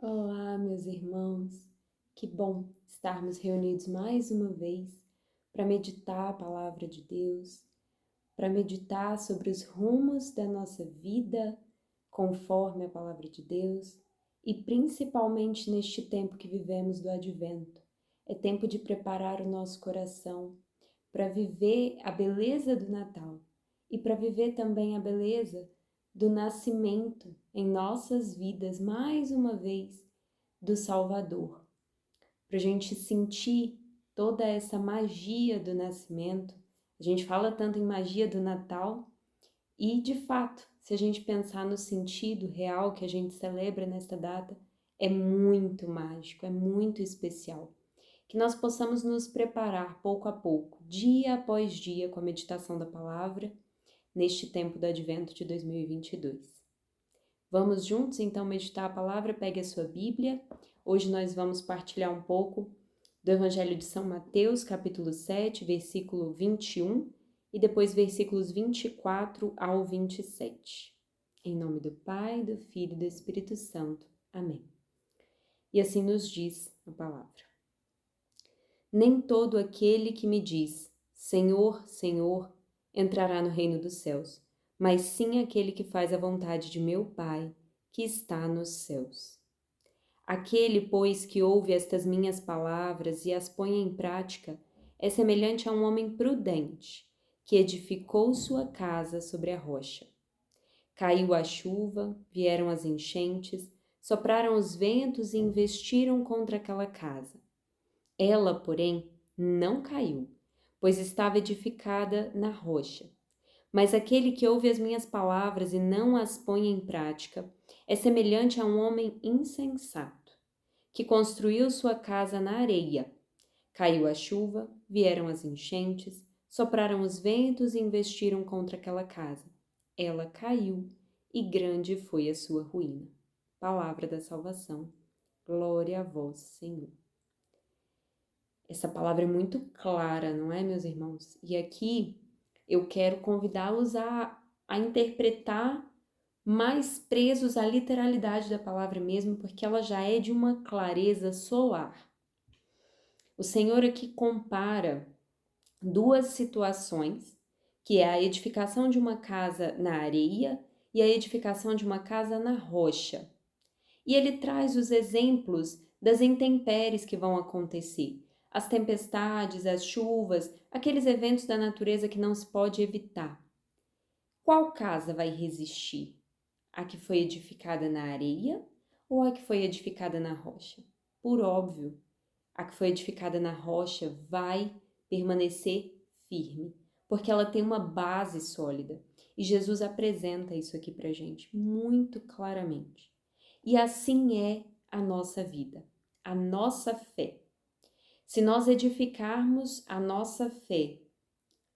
Olá, meus irmãos. Que bom estarmos reunidos mais uma vez para meditar a palavra de Deus, para meditar sobre os rumos da nossa vida conforme a palavra de Deus e principalmente neste tempo que vivemos do Advento. É tempo de preparar o nosso coração para viver a beleza do Natal e para viver também a beleza do nascimento em nossas vidas, mais uma vez, do Salvador. Para a gente sentir toda essa magia do nascimento. A gente fala tanto em magia do Natal e, de fato, se a gente pensar no sentido real que a gente celebra nesta data, é muito mágico, é muito especial. Que nós possamos nos preparar pouco a pouco, dia após dia, com a meditação da palavra, neste tempo do Advento de 2022. Vamos juntos então meditar a palavra? Pegue a sua Bíblia. Hoje nós vamos partilhar um pouco do Evangelho de São Mateus, capítulo 7, versículo 21 e depois versículos 24 ao 27. Em nome do Pai, do Filho e do Espírito Santo. Amém. E assim nos diz a palavra. Nem todo aquele que me diz, Senhor, Senhor, entrará no reino dos céus, mas sim aquele que faz a vontade de meu Pai, que está nos céus. Aquele, pois, que ouve estas minhas palavras e as põe em prática, é semelhante a um homem prudente, que edificou sua casa sobre a rocha. Caiu a chuva, vieram as enchentes, sopraram os ventos e investiram contra aquela casa. Ela, porém, não caiu, pois estava edificada na rocha. Mas aquele que ouve as minhas palavras e não as põe em prática é semelhante a um homem insensato, que construiu sua casa na areia. Caiu a chuva, vieram as enchentes, sopraram os ventos e investiram contra aquela casa. Ela caiu e grande foi a sua ruína. Palavra da salvação. Glória a vós, Senhor. Essa palavra é muito clara, não é, meus irmãos? E aqui eu quero convidá-los a interpretar mais presos à literalidade da palavra mesmo, porque ela já é de uma clareza solar. O Senhor aqui compara duas situações, que é a edificação de uma casa na areia e a edificação de uma casa na rocha. E ele traz os exemplos das intempéries que vão acontecer, as tempestades, as chuvas, aqueles eventos da natureza que não se pode evitar. Qual casa vai resistir? A que foi edificada na areia ou a que foi edificada na rocha? Por óbvio, a que foi edificada na rocha vai permanecer firme, porque ela tem uma base sólida. E Jesus apresenta isso aqui pra gente muito claramente. E assim é a nossa vida, a nossa fé. Se nós edificarmos a nossa fé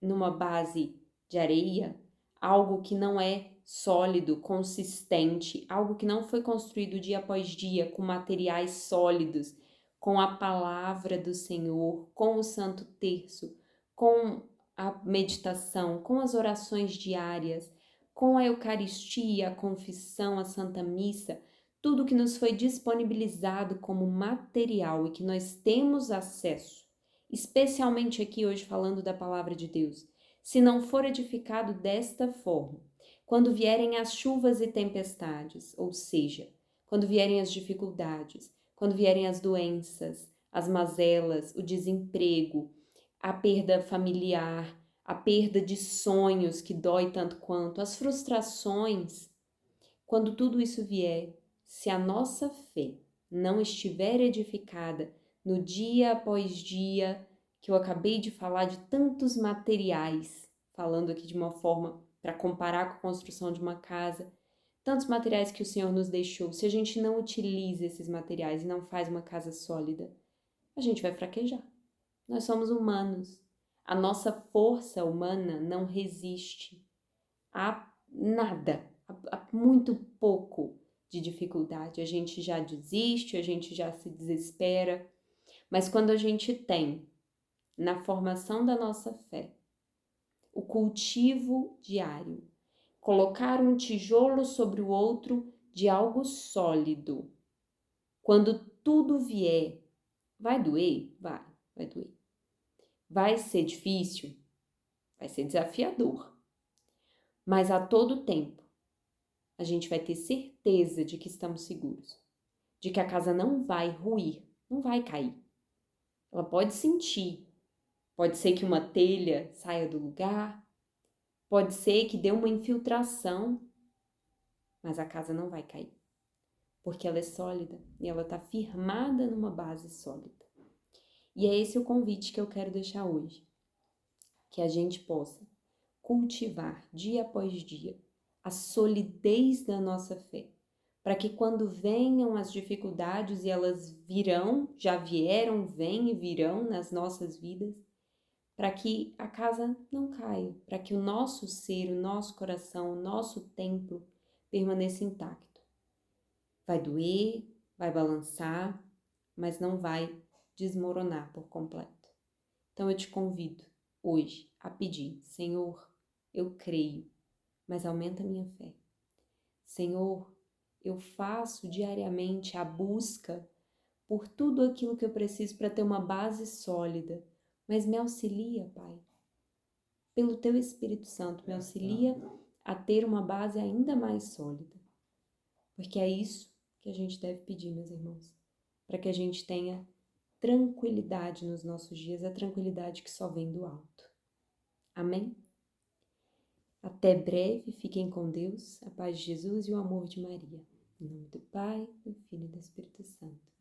numa base de areia, algo que não é sólido, consistente, algo que não foi construído dia após dia com materiais sólidos, com a palavra do Senhor, com o Santo Terço, com a meditação, com as orações diárias, com a Eucaristia, a confissão, a Santa Missa, tudo que nos foi disponibilizado como material e que nós temos acesso, especialmente aqui hoje falando da palavra de Deus, se não for edificado desta forma, quando vierem as chuvas e tempestades, ou seja, quando vierem as dificuldades, quando vierem as doenças, as mazelas, o desemprego, a perda familiar, a perda de sonhos que dói tanto quanto, as frustrações, quando tudo isso vier, se a nossa fé não estiver edificada no dia após dia, que eu acabei de falar de tantos materiais, falando aqui de uma forma para comparar com a construção de uma casa, tantos materiais que o Senhor nos deixou, se a gente não utiliza esses materiais e não faz uma casa sólida, a gente vai fraquejar. Nós somos humanos. A nossa força humana não resiste a nada, a muito pouco de dificuldade. A gente já desiste, a gente já se desespera, mas quando a gente tem na formação da nossa fé o cultivo diário, colocar um tijolo sobre o outro de algo sólido, Quando tudo vier, vai doer? Vai doer. Vai ser difícil? Vai ser desafiador. Mas a todo tempo, a gente vai ter certeza de que estamos seguros, de que a casa não vai ruir, não vai cair. Ela pode sentir, pode ser que uma telha saia do lugar, pode ser que dê uma infiltração, mas a casa não vai cair, porque ela é sólida e ela está firmada numa base sólida. E é esse o convite que eu quero deixar hoje, que a gente possa cultivar dia após dia a solidez da nossa fé, para que quando venham as dificuldades, e elas virão, já vieram, vêm e virão nas nossas vidas, para que a casa não caia, para que o nosso ser, o nosso coração, o nosso templo permaneça intacto. Vai doer, vai balançar, mas não vai desmoronar por completo. Então eu te convido hoje a pedir: Senhor, eu creio, mas aumenta a minha fé. Senhor, eu faço diariamente a busca por tudo aquilo que eu preciso para ter uma base sólida, mas me auxilia, Pai. Pelo Teu Espírito Santo, me auxilia a ter uma base ainda mais sólida. Porque é isso que a gente deve pedir, meus irmãos, para que a gente tenha tranquilidade nos nossos dias, a tranquilidade que só vem do alto. Amém? Até breve, fiquem com Deus, a paz de Jesus e o amor de Maria. Em nome do Pai, do Filho e do Espírito Santo.